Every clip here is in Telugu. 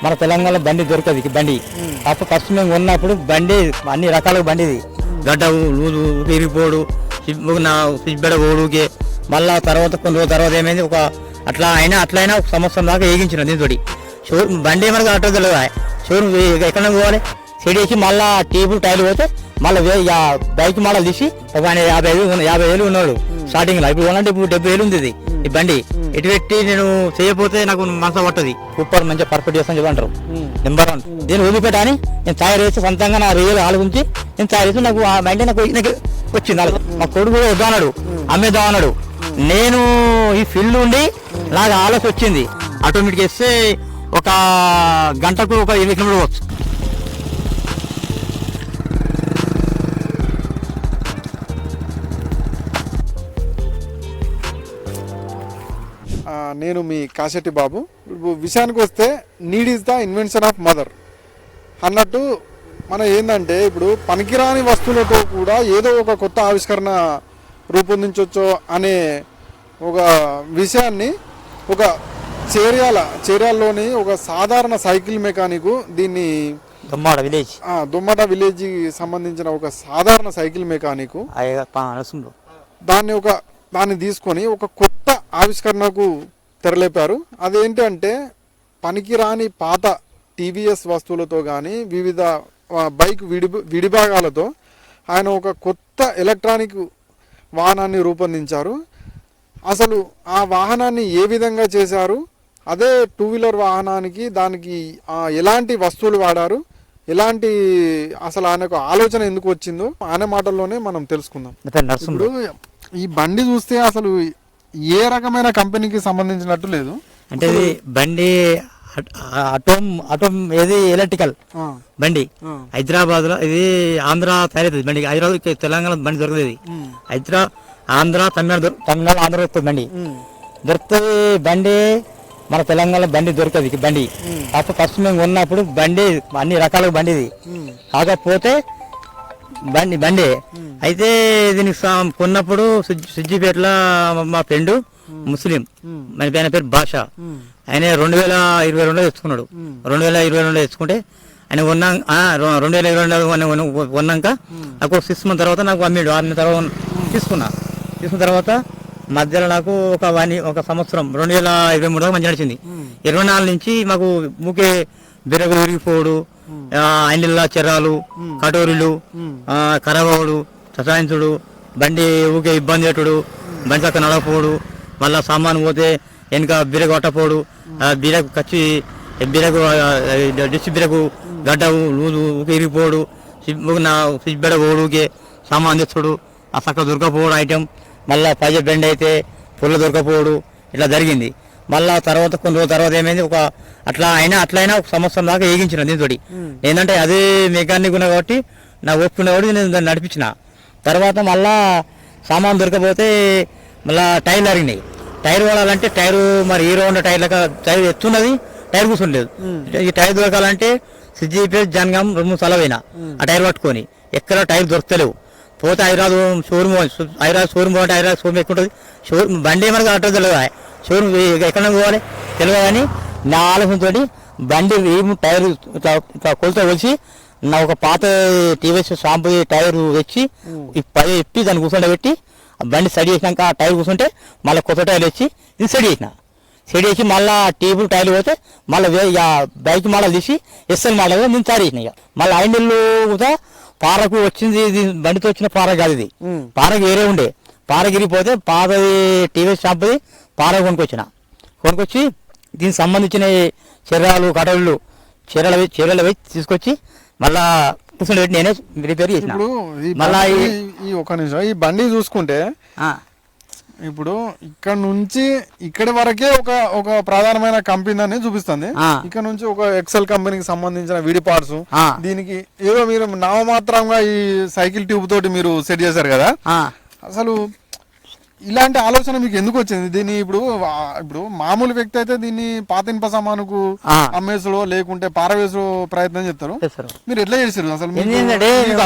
మన తెలంగాణలో బండి దొరకదు బండి. అప్పుడు ఫస్ట్ మేము ఉన్నప్పుడు బండి అన్ని రకాల బండిది గడ్డ లూజు విరిగిపోడు స్విచ్ బెడ ఓడుకే. మళ్ళా తర్వాత కొన్ని రోజుల తర్వాత ఏమైంది అట్లా అయినా ఒక సంవత్సరం దాకా ఏగించిన దీంతో షోరూమ్ బండి ఏమన్నా ఆటో తెలియదు. షోరూమ్ ఎక్కడ పోవాలి సెడేసి మళ్ళా టేబుల్ టైర్లు పోతే మళ్ళీ బైక్ మళ్ళీ తీసి ఆయన 50,000 ఉన్నాడు స్టార్టింగ్ లో. ఇప్పుడు అంటే ఇప్పుడు 70,000 ఉంది ఇది ఈ బండి. ఎటు పెట్టి నేను చేయకపోతే నాకు మనసు పట్టది. సూపర్ మంచిగా పర్ఫెక్ట్ చేస్తాను చెప్పంటారు నెంబర్ 1. దీన్ని వదిలిపెట్టా అని నేను తయారు చేసి సొంతంగా నా రియల్ ఆలోచించి నేను తయారు చేసి నాకు ఆ బండి నాకు వచ్చింది. మా కొడుకు కూడా వద్దాన్నాడు అమ్మేద్దాం అన్నాడు. నేను ఈ ఫీల్డ్ ఉండి నాకు ఆలోచన వచ్చింది. ఆటోమేటిక్ వేస్తే ఒక గంటకు ఒక 20 కిలోమీటర్ పోవచ్చు. నేను మీ కాశెట్టి బాబు. విషయానికి వస్తే need is the invention of mother అన్నట్టు మనం ఏంటంటే ఇప్పుడు పనికిరాని వస్తువులతో కూడా ఏదో ఒక కొత్త ఆవిష్కరణ రూపొందించవచ్చు అనే ఒక విషయాన్ని ఒక చేర్యాల్లోని ఒక సాధారణ సైకిల్ మెకానిక్ దీన్ని దుమ్మట విలేజ్ సంబంధించిన ఒక సాధారణ సైకిల్ మెకానిక్ దాన్ని తీసుకొని ఒక కొత్త ఆవిష్కరణకు తెరలేపారు. అదేంటంటే పనికిరాని పాత టీవీఎస్ వస్తువులతో కానీ వివిధ బైక్ విడిభాగాలతో ఆయన ఒక కొత్త ఎలక్ట్రానిక్ వాహనాన్ని రూపొందించారు. అసలు ఆ వాహనాన్ని ఏ విధంగా చేశారు, అదే 2 వీలర్ వాహనానికి దానికి ఎలాంటి వస్తువులు వాడారు, ఎలాంటి అసలు ఆయనకు ఆలోచన ఎందుకు వచ్చిందో ఆయన మాటల్లోనే మనం తెలుసుకుందాం. ఇప్పుడు ఈ బండి చూస్తే అసలు ఏ రకమైన కంపెనీకి సంబంధించినట్టు లేదు. అంటే ఇది బండి అటోమ్ ఏది ఎలక్ట్రికల్ బండి. హైదరాబాద్ లో ఇది ఆంధ్ర తయారవుతుంది బండి. హైదరాబాద్ తెలంగాణ బండి దొరుకుతుంది. ఆంధ్ర తమిళనాడు ఆంధ్ర దొరుకుతుంది బండి. దొరుకుతుంది బండి మన తెలంగాణలో బండి దొరకదు బండి. అప్పుడు ఫస్ట్ మేము ఉన్నప్పుడు బండి అన్ని రకాల బండిది. కాకపోతే బండి అయితే దీనికి కొన్నప్పుడు సిద్దిపేటలో మా ఫ్రెండ్ ముస్లిం ఆయన పేరు భాష. ఆయన 2022లో తెచ్చుకున్నాడు. 2022లో తెచ్చుకుంటే ఆయన 2022 కొన్నాక నాకు 6 months తర్వాత నాకు అమ్మాడు. 6 నెలల తర్వాత తీసుకున్న తర్వాత మధ్యలో నాకు ఒక సంవత్సరం 2023 దాకా మంచి నడిచింది. 24 నుంచి మాకు ముకే బిరగు విరిగిపోడు, ఐనిళ్ళ చెర్రాలు, కటోరీలు, కరవడు, ససాయించుడు, బండి ఊకే ఇబ్బంది పెట్టుడు, బండి చక్క నడకపోడు, మళ్ళా సామాను పోతే వెనుక బిరగు కొట్టపోడు, బిరగు కచ్చి బిరగు డిస్టి బిరగు గడ్డ లూజు ఊకే ఇరిగిపోడు, స్విచ్ బెడ ఓడుకే సామాన్ తెచ్చుడు, ఆ చక్క దొరకపోడు ఐటెం. మళ్ళీ పైజ బెండ్ అయితే పుల్ల దొరకపోడు, ఇట్లా జరిగింది. మళ్ళా తర్వాత కొన్ని రోజుల తర్వాత ఏమైంది అట్లయినా ఒక సంవత్సరం దాకా ఏగించిన దీంతో. ఏంటంటే అదే మెకానిక్ ఉన్నా కాబట్టి నా ఒప్పుకున్న కాబట్టి నేను దాన్ని నడిపించిన. తర్వాత మళ్ళా సామాన్ దొరకపోతే మళ్ళీ టైర్లు అరిగినాయి. టైర్ వాడాలంటే టైరు మరి హీరో హోండా టైర్ ఎత్తున్నది, టైర్ కూర్చుండలేదు. ఈ టైర్ దొరకాలంటే సిద్దిపేట జనగాం 2 సార్లు ఆ టైర్ పట్టుకొని ఎక్కడ టైర్ దొరకలేవు. పోతే హైదరాబాద్ షోరూమ్ పోతే హైదరాబాద్ షోరూమ్ ఎక్కువ ఉంటుంది. షోరూమ్ బండి ఏమన్నా ఆటో తెలియదు. షోరూమ్ ఎక్కడ పోవాలి తెలియదు. కానీ నా ఆలోచనతో బండి టైర్ కొలత వచ్చి నా ఒక పాత టీవీఎస్ షాంపూ టైర్ తెచ్చి ఇప్పి దాన్ని కూర్చుంటే పెట్టి బండి సెట్ చేసినాక ఆ టైర్ కూర్చుంటే మళ్ళీ కొత్త టైర్ తెచ్చి ఇది సెట్ చేసి మళ్ళీ టేబుల్ టైర్లు పోతే మళ్ళీ బైక్ మోడల్ తీసి ఎస్ఎల్ మోడల్ నేను తయారు చేసిన. మళ్ళీ ఐనిళ్ళు కూడా పారకు వచ్చింది. ఇది బండితో వచ్చిన పార కాదు, ఇది పారకు వేరే ఉండే. పారగిరిపోతే పాతది టీవీఎస్ షాంపూది పార కొనుక్కొచ్చి దీనికి సంబంధించిన చర్రాలు కటలు చీరలు వేసి తీసుకొచ్చి మళ్ళా కూర్చొని పెట్టి నేనే రిపేర్ చేసిన. మళ్ళా ఒక నిమిషం, ఈ బండి చూసుకుంటే ఇప్పుడు ఇక్కడ నుంచి ఇక్కడి వరకే ఒక ప్రధానమైన కంపెనీ అని చూపిస్తుంది. ఇక్కడ నుంచి ఒక ఎక్సెల్ కంపెనీకి సంబంధించిన విడి పార్ట్స్, దీనికి ఏదో మీరు నామమాత్రంగా ఈ సైకిల్ ట్యూబ్ తోటి మీరు సెట్ చేశారు కదా. అసలు ఇలాంటి ఆలోచన మీకు ఎందుకు వచ్చింది? దీన్ని ఇప్పుడు మామూలు వ్యక్తి అయితే దీన్ని పాత ఇనుప సామానుకు అమ్మేసులో లేకుంటే పారవేసు ప్రయత్నం చేస్తారు. మీరు ఎట్లా చేశారు? అసలు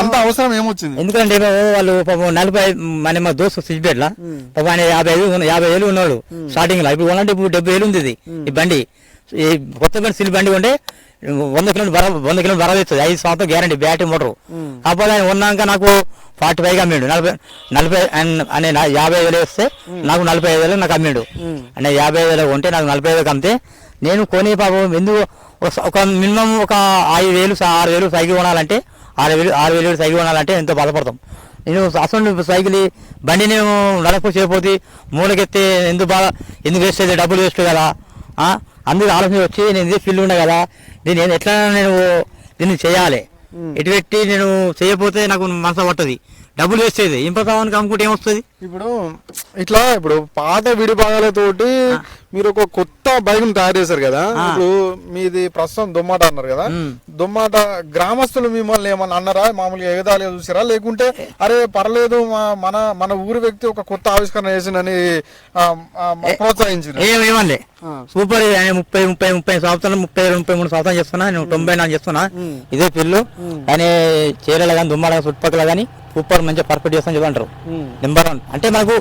అంత అవసరం ఏమొచ్చింది? ఎందుకంటే వాళ్ళు 40 మా దోస్తు సిద్దిపేటలో 50,000 ఉన్నాడు స్టార్టింగ్ లో. ఇప్పుడు 70,000 ఉంది ఇది ఈ బండి. ఈ కొత్త బండి సిల్ బండి ఉంటే 100 కిలోమీటర్ బరాబర్ ఇస్తుంది, 5 సంవత్సరం గ్యారంటీ బ్యాటరీ మోటారు. కాకపోతే ఆయన ఉన్నాక నాకు 45 అమ్మిండు, 40 అనే 50,000 వేస్తే నాకు 45,000 నాకు అమ్మిండు. అంటే 50,000 కొంటే నాకు 45,000 అమ్మితే నేను కొని పాపం ఎందుకు ఒక మినిమం ఒక 5,000 6,000 సైకిల్ కొనాలంటే 6,000 సైకిల్ కొనాలంటే ఎంతో బాధపడతాం. నేను అసలు సైకిల్ బండి నేను నడప చేయకపోతే మూలకెత్తే ఎందుకు వేస్ట్ అయితే డబ్బులు వేస్ట్ కదా, అందుకు ఆలోచన వచ్చి నేను ఇదే ఫీల్డ్ ఉన్నా కదా, దీన్ని ఎట్లా నేను దీన్ని చేయాలి, ఎటు పెట్టి నేను చేయకపోతే నాకు మనసు పట్టది, డబ్బులు వేస్ట్ అయితే ఇంపకావానికి అమ్ముకుంటే ఏమొస్తుంది. ఇప్పుడు పాత విడిభాగాలతోటి మీరు ఒక కొత్త బైక్ ను తయారు చేశారు కదా. ఇప్పుడు మీది ప్రస్తుతం దుమ్మాట అన్నారు కదా, దుమ్మాట గ్రామస్తులు మిమ్మల్ని ఏమన్నా అన్నారా, మామూలుగా ఎగదాలిగా చూసారా, లేకుంటే అరే పర్లేదు మన ఊరి వ్యక్తి ఒక కొత్త ఆవిష్కరణ చేసిందని ప్రోత్సహించారు? ఏమలే, సూపర్. 30 సంవత్సరాలు 33 సంవత్సరాలు చేస్తున్నా, నేను 94 చేస్తున్నా ఇదే పిల్లు. కానీ చీరలు కానీ దుమ్మాడ చుట్టుపక్కల కానీ సూపర్ మంచిగా పర్ఫెక్ట్ చేస్తాను చెప్పంటారు. నెంబర్ 1 అంటే మనకు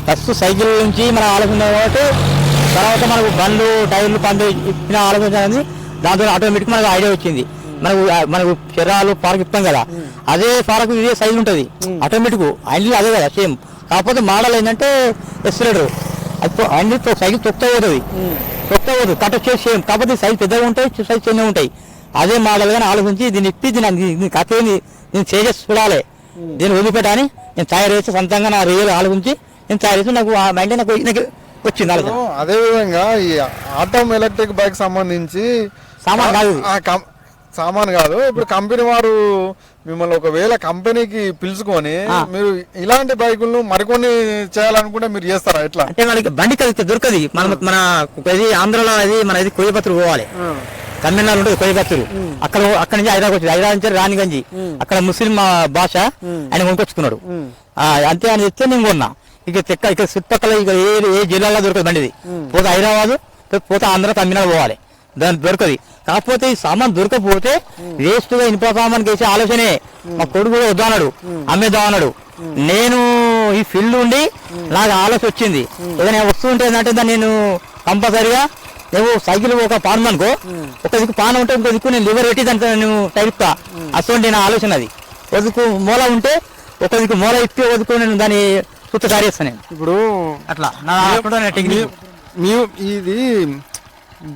ఫస్ట్ సైకిల్ నుంచి మన ఆలోచన కాబట్టి తర్వాత మనకు బండ్లు టైర్లు పండు ఇచ్చిన ఆలోచన అనేది దాంతో ఆటోమేటిక్ మనకు ఐడియా వచ్చింది. మనకు చర్రాలు పార్క్ ఇస్తాం కదా, అదే పార్క్ ఇదే సైకిల్ ఉంటుంది ఆటోమేటిక్, హ్యాండిల్ అదే కదా సేమ్. కాకపోతే మోడల్ ఏంటంటే ఎక్సలేటర్, అది హ్యాండిల్ సైకిల్ తొక్కబోతుంది కట్ వచ్చేసి సేమ్, కాకపోతే సైజ్ పెద్దగా ఉంటాయి, సైజ్ చిన్నగా ఉంటాయి. అదే మోడల్ కానీ ఆలోచించి దీన్ని ఇప్పి దీన్ని కథని నేను చేసేసి చూడాలి, దీన్ని వదిలిపెట్టాని నేను తయారు చేసి సొంతంగా నా రియల్ ఆలోచించి నేను తయారు చేసి నాకు మైండ్ నాకు వచ్చింది ఆలోచన. అదే విధంగా ఈ ఆటోమ్ ఎలక్ట్రిక్ బైక్ సంబంధించి సామాన్ కాదు, ఇప్పుడు కంపెనీ వారు మిమ్మల్ని ఒకవేళ కంపెనీకి పిలుచుకొని మీరు ఇలాంటి బైకులను మరికొన్ని చేయాలనుకుంటే మీరు చేస్తారా? ఎట్లా అంటే మనకి బండి కలిసి దొరకది, మన ఆంధ్రలో అది మన ఇది కొయ్యపత్రి పోవాలి, తమిళనాడు ఉంటుంది కొయ్యపత్తులు, అక్కడ నుంచి హైదరాబాద్ నుంచి రాణిగంజి, అక్కడ ముస్లిం భాష ఆయన కొనుకొచ్చుకున్నాడు. అంతే అని చెప్తే నేను కొన్నా. ఇక్కడ చుట్టుపక్కల ఇక ఏ జిల్లాలో దొరకదు బండిది, పోతే హైదరాబాద్ పోతే ఆంధ్ర తమిళనాడు పోవాలి, దానికి దొరకది. కాకపోతే ఈ సామాన్ దొరకపోతే వేస్ట్ గా ఇనుప సామాన్ వేసే ఆలోచనే మా కొడుకు కూడా వద్దన్నాడు, అమ్మేద్దాం అన్నాడు. నేను ఈ ఫీల్డ్ ఉండి నాకు ఆలోచన వచ్చింది, ఏదైనా వస్తువు ఉంటే ఏంటంటే దాన్ని నేను కంపల్సరిగా నువ్వు సైకిల్ ఒక పాను అనుకో, ఒక దిక్కు పాన ఉంటే ఇంకో దిక్కు నేను లివర్ పెట్టి దానికి నేను టైప్తా, అసలు నా ఆలోచన అది. ఒక దిక్కు మూల ఉంటే ఒక దిక్కు మూల ఇప్పి ఒక దిక్కు నేను దాన్ని సుత్త కారేస్తాను. ఇప్పుడు అట్లా ఇది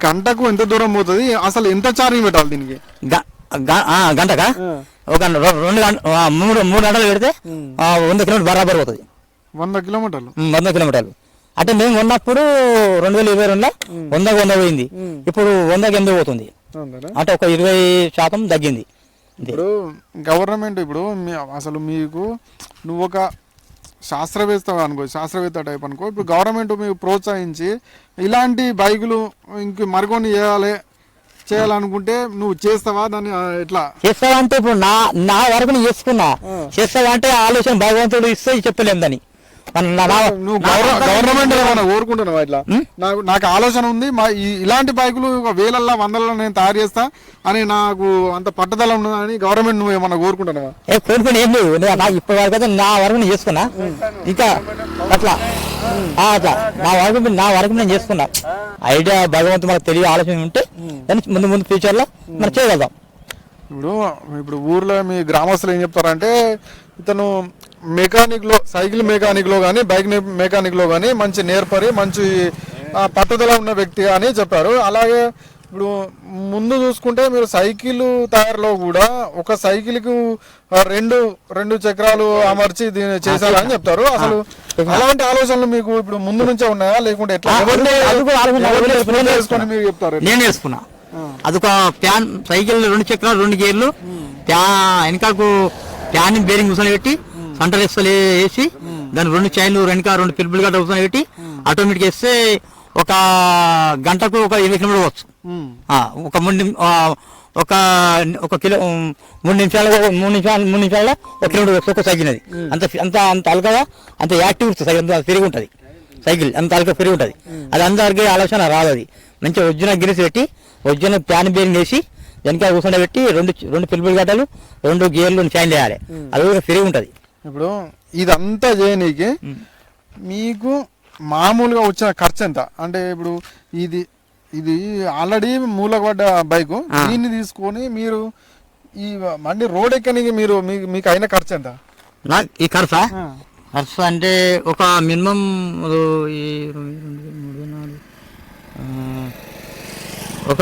గంటకు ఎంత దూరం పోతుంది, అసలు ఎంత ఛార్జింగ్ పెట్టాలి దీనికి? గంటకా ఒక 3 గంటలు పెడితే 100 కిలోమీటర్ బరాబర్ పోతుంది. 100 కిలోమీటర్లు 100 కిలోమీటర్లు అంటే మేము ఉన్నప్పుడు 2022లో 100 పోయింది, ఇప్పుడు 100 పోతుంది, అంటే ఒక 20% తగ్గింది. ఇప్పుడు గవర్నమెంట్ ఇప్పుడు అసలు మీకు నువ్వు ఒక శాస్త్రవేత్త అనుకో, శాస్త్రవేత్త టైప్ అనుకో, ఇప్పుడు గవర్నమెంట్ మీకు ప్రోత్సహించి ఇలాంటి బైకులు ఇంక మరికొన్ని చేయాలనుకుంటే నువ్వు చేస్తావా? దాన్ని ఎట్లా చేస్తావా అంటే ఇప్పుడు నా వరకు నేను చేసుకున్నా, చేస్తావా అంటే ఆలోచన భగవంతుడు ఇస్తే చెప్పలేము దాన్ని. నువ్వు గవర్నమెంట్ ఏమైనా కోరుకుంటున్నావా? ఇట్లా నాకు ఆలోచన ఉంది, ఇలాంటి బైకులు వేలల్లో 100ల్లో నేను తయారు చేస్తా అని నాకు అంత పట్టుదల ఉన్నదని గవర్నమెంట్ నువ్వు ఏమన్నా కోరుకుంటున్నావా? కోరుకుని ఏం లేదు, నాకు ఇప్పటి వరకు అయితే నా వరకు నేను చేసుకున్నా, ఇంకా అట్లా నా వరకు నేను చేసుకున్నా. ఐడియా భగవంతు మనకు తెలియ ఆలోచన ఉంటే దాన్ని ముందు ఫ్యూచర్ లో మనం చేయగలుగుతాం. ఇప్పుడు ఊర్లో మీ గ్రామస్తులు ఏం చెప్తారంటే ఇతను మెకానిక్ లో, సైకిల్ మెకానిక్ లో కానీ బైక్ మెకానిక్ లో కానీ మంచి నేర్పరి, మంచి పట్టుదల ఉన్న వ్యక్తి అని చెప్పారు. అలాగే ఇప్పుడు ముందు చూసుకుంటే మీరు సైకిల్ తయారులో కూడా ఒక సైకిల్ కు రెండు చక్రాలు అమర్చి దీన్ని చేశారని చెప్తారు. అసలు అలాంటి ఆలోచనలు మీకు ఇప్పుడు ముందు నుంచే ఉన్నాయా, లేకుంటే ఎట్లా మీరు చెప్తారు? నేను వేసుకున్నా అదొక ప్యాన్ సైకిల్ 2 చక్రాలు 2 గేర్లు వెనకాలకు ప్యాన్ బేరింగ్ కూర్చొని పెట్టి సెంటర్ వేసి దాని 2 చైన్లు వెనక 2 పిలుపులు గట్ట కూర్చొని పెట్టి ఆటోమేటిక్ వేస్తే ఒక గంటకు ఒక 20 కిలోమీటర్ పోవచ్చు. ఒక 3 నిమిషాల్లో 1 కిలోమీటర్ ఒక సైకిల్ అది అంత అలకగా అంత యాక్టివ్ సైకిల్ అంత పెరిగి ఉంటుంది, సైకిల్ అంత అలక పెరిగి ఉంటుంది. అది అందరికీ ఆలోచన రాదు. అది మంచిగా ఒరిజినల్ గిరిసి పెట్టి ఒరిజినల్ ప్యాన్ బేరింగ్ వేసి వెనక కూర్చొని పెట్టి 2 పిలుపులు గడ్డలు 2 గేర్లు చైన్లు వేయాలి, అది కూడా పెరిగి ఉంటుంది. ఇప్పుడు ఇదంతా చేయనీకి మీకు మామూలుగా వచ్చిన ఖర్చు ఎంత? అంటే ఇప్పుడు ఇది ఇది ఆల్రెడీ మూలపడ్డ బైక్, దీన్ని తీసుకొని మీరు ఈ మండి రోడ్ ఎక్కనికి మీరు మీకు అయిన ఖర్చు ఎంత? నాకు ఈ ఖర్చు అంటే ఒక మినిమం ఈ ఒక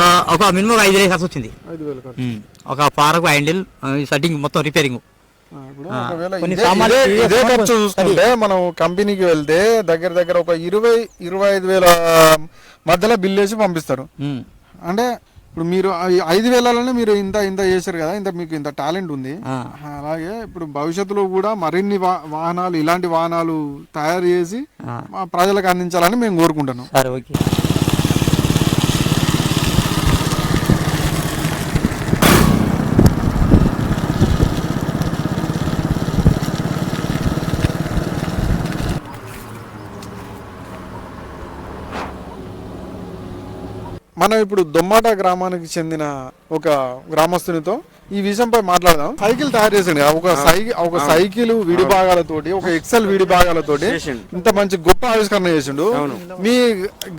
మినిమం 5,000 ఖర్చు వచ్చింది. 5,000 ఖర్చు. ఒక పారకు హ్యాండిల్ సెట్టింగ్ మొత్తం రిపేరింగ్. ఇదే ఖర్చు చూసుకుంటే మనం కంపెనీకి వెళ్తే దగ్గర దగ్గర ఒక 20-25,000 మధ్యలో బిల్ వేసి పంపిస్తారు. అంటే ఇప్పుడు మీరు 5,000లోనే మీరు ఇంత చేశారు కదా, మీకు ఇంత టాలెంట్ ఉంది. అలాగే ఇప్పుడు భవిష్యత్తులో కూడా మరిన్ని వాహనాలు, ఇలాంటి వాహనాలు తయారు చేసి ప్రజలకు అందించాలని మేము కోరుకుంటున్నాం. సరే, ఓకే. మనం ఇప్పుడు దొమ్మాట గ్రామానికి చెందిన ఒక గ్రామస్తునితో ఈ విషయంపై మాట్లాడదాం. సైకిల్ తయారు చేసిండు, ఒక సైకిల్ విడి భాగాలతోటి, ఒక ఎక్సెల్ విడి భాగాలతోటి ఇంత మంచి గొప్ప ఆవిష్కరణ చేసిండు. మీ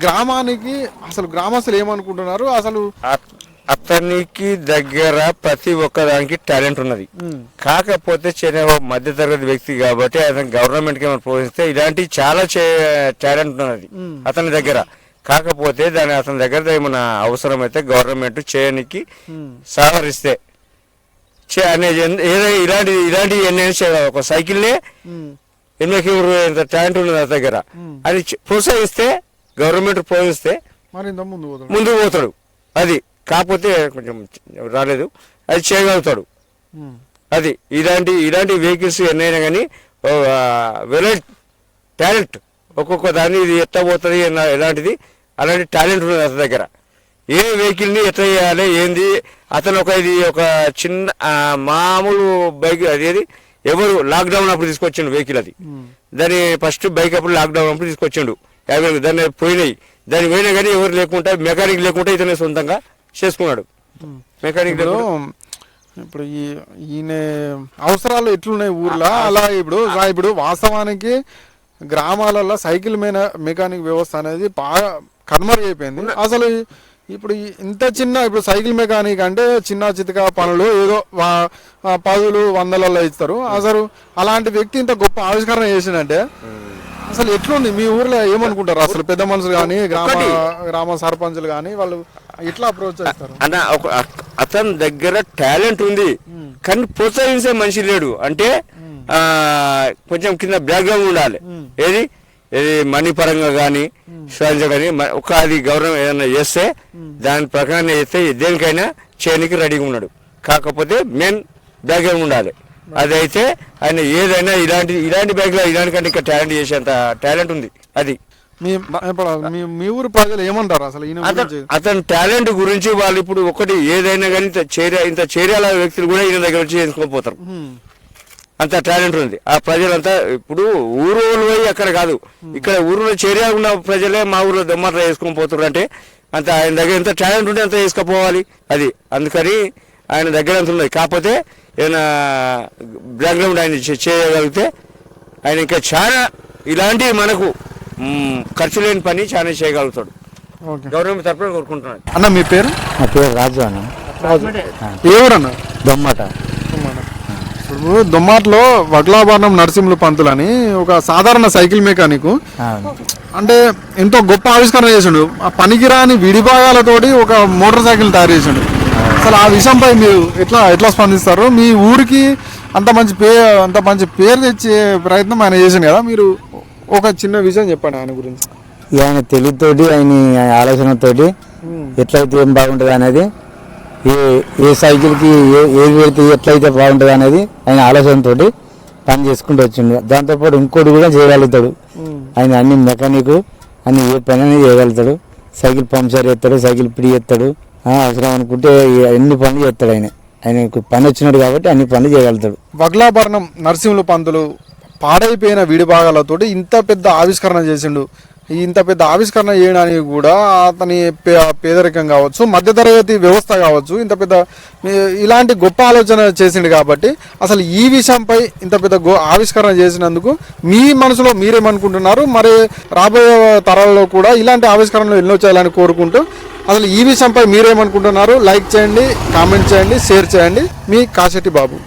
గ్రామానికి అసలు గ్రామస్తులు ఏమనుకుంటున్నారు? అసలు అతనికి దగ్గర ప్రతి ఒక్కదానికి టాలెంట్ ఉన్నది. కాకపోతే మధ్య తరగతి వ్యక్తి కాబట్టి అతను గవర్నమెంట్ కి ఏమైనా ప్రోత్సహిస్తే ఇలాంటి చాలా టాలెంట్ ఉన్నది అతని దగ్గర. కాకపోతే అతని దగ్గర ఏమైనా అవసరమైతే గవర్నమెంట్ చేయడానికి సహకరిస్తే ఇలాంటి ఒక సైకిల్నే 80 కిలోమీటర్ టాలెంట్ ఉన్నది అతని దగ్గర. అది ప్రోత్సహిస్తే, గవర్నమెంట్ ప్రోత్సహిస్తే ముందుకు పోతాడు. అది కాకపోతే కొంచెం రాలేదు, అది చేయగలుగుతాడు. అది ఇలాంటి వెహికల్స్ ఎన్నైనా కానీ వెరీ టాలెంట్, ఒక్కొక్క దాన్ని ఇది ఎట్లా పోతుంది ఎలాంటిది అలాంటి టాలెంట్ ఉన్నది అతని దగ్గర. ఏ వెహికల్ని ఎట్లా చేయాలి ఏంది, అతను ఒక చిన్న మామూలు బైక్, అదేది ఎవరు లాక్డౌన్ అప్పుడు తీసుకొచ్చిండు వెహికల్. అది దాని ఫస్ట్ బైక్ అప్పుడు లాక్డౌన్ అప్పుడు తీసుకొచ్చిండు. దాన్ని పోయినాయి, దాన్ని పోయినా కానీ ఎవరు లేకుండా, మెకానిక్ లేకుండా ఇతనే సొంతంగా చేసుకున్నాడు. మెకానిక్ ఇప్పుడు ఈయన అవసరాలు ఎట్లున్నాయి ఊర్లో, అలా ఇప్పుడు వాస్తవానికి గ్రామాలలో సైకిల్ మెకానిక్ వ్యవస్థ అనేది బాగా కనుమరుగైపోయింది. అసలు ఇప్పుడు ఇంత చిన్న ఇప్పుడు సైకిల్ మెకానిక్ అంటే చిన్న చితక పనులు ఏదో 10,000-100లలో ఇస్తారు. అసలు అలాంటి వ్యక్తి ఇంత గొప్ప ఆవిష్కరణ చేసిందంటే అసలు ఎట్లుంది? మీ ఊర్లో ఏమనుకుంటారు అసలు పెద్ద మనుషులు కానీ, గ్రామ సర్పంచులు కానీ, వాళ్ళు ఎట్లా అప్రోచ్ చేస్తారు? అన్న అతని దగ్గర టాలెంట్ ఉంది కానీ ప్రోత్సహించే మనిషి లేడు. అంటే కొంచెం కింద బ్యాక్గ్రౌండ్ ఉండాలి. ఏది మనీ పరంగా కానీ కానీ ఒక అది గవర్నమెంట్ ఏదైనా చేస్తే దాని ప్రకారం చేస్తే దేనికైనా చేయడానికి రెడీగా ఉన్నాడు. కాకపోతే మెయిన్ బ్యాక్గ్రౌండ్ ఉండాలి. అదైతే ఆయన ఏదైనా ఇలాంటి బ్యాగ్ లో ఇలాంటి కంటే ఇంకా టాలెంట్ చేసేంత టాలెంట్ ఉంది. అది మీ ఊరు ప్రజలు ఏమంటారు అసలు అతని టాలెంట్ గురించి? వాళ్ళు ఇప్పుడు ఒకటి ఏదైనా కానీ ఇంత చేర్యాల వ్యక్తులు కూడా ఈయన దగ్గర వచ్చి చేసుకోపోతారు. అంత టాలెంట్ ఉంది ఆ ప్రజలంతా. ఇప్పుడు ఊరు పోయి అక్కడ కాదు, ఇక్కడ ఊరిలో చేరియా ఉన్న ప్రజలే మా ఊర్లో దొమ్మట్లా వేసుకొని పోతున్నారు. అంటే అంత ఆయన దగ్గర ఎంత టాలెంట్ ఉంటే అంత వేసుకపోవాలి. అది అందుకని ఆయన దగ్గర అంత ఉన్నది. కాకపోతే ఏమైనా బ్యాక్గ్రౌండ్ ఆయన చేయగలిగితే ఆయన ఇంకా చాలా ఇలాంటి మనకు ఖర్చు లేని పని చాలా చేయగలుగుతాడు. గవర్నమెంట్ తరఫున కోరుకుంటున్నాను. అన్న మీ పేరు? నా పేరు రాజు అన్న. ఎవరన్న? దొమ్మట. ఇప్పుడు దొమ్మాట్లో వడ్లాభరణం నరసింహులు పంతులు అని ఒక సాధారణ సైకిల్ మెకానిక్, అంటే ఎంతో గొప్ప ఆవిష్కరణ చేసిండు. ఆ పనికిరాని విడిభాగాలతోటి ఒక మోటార్ సైకిల్ తయారు చేసిండు. అసలు ఆ విషయంపై మీరు ఎట్లా స్పందిస్తారు? మీ ఊరికి అంత మంచి పేరు తెచ్చే ప్రయత్నం ఆయన చేసిండు కదా, మీరు ఒక చిన్న విషయం చెప్పండి ఆయన గురించి. ఆయన తెలివితోటి, ఆయన ఆలోచనతోటి ఎట్లయితే ఏం బాగుంటుంది అనేది, ఏ సైకిల్కి ఏది పెడితే ఎట్లయితే బాగుంటుంది అనేది ఆయన ఆలోచనతోటి పని చేసుకుంటూ వచ్చిండు. దాంతోపాటు ఇంకోటి కూడా చేయగలుగుతాడు. ఆయన అన్ని మెకానిక్ అన్ని ఏ పని అనేది చేయగలుగుతాడు. సైకిల్ పంక్చర్ చేస్తాడు, సైకిల్ పిడి చేస్తాడు, అవసరం అనుకుంటే అన్ని పనులు చేస్తాడు. ఆయనకు పని వచ్చినాడు కాబట్టి అన్ని పనులు చేయగలుగుతాడు. వడ్లాభరణం నరసింహులు పంతులు పాడైపోయిన విడిభాగాలతోటి ఇంత పెద్ద ఆవిష్కరణ చేసిండు. ఇంత పెద్ద ఆవిష్కరణ చేయడానికి కూడా అతని పేదరికం కావచ్చు, మధ్యతరగతి వ్యవస్థ కావచ్చు, ఇంత పెద్ద ఇలాంటి గొప్ప ఆలోచన చేసిండు. కాబట్టి అసలు ఈ విషయంపై ఇంత పెద్ద ఆవిష్కరణ చేసినందుకు మీ మనసులో మీరేమనుకుంటున్నారు? మరి రాబోయే తరాల్లో కూడా ఇలాంటి ఆవిష్కరణలు ఎన్నో చేయాలని కోరుకుంటూ అసలు ఈ విషయంపై మీరేమనుకుంటున్నారు? లైక్ చేయండి, కామెంట్ చేయండి, షేర్ చేయండి. మీ కాశెట్టి బాబు.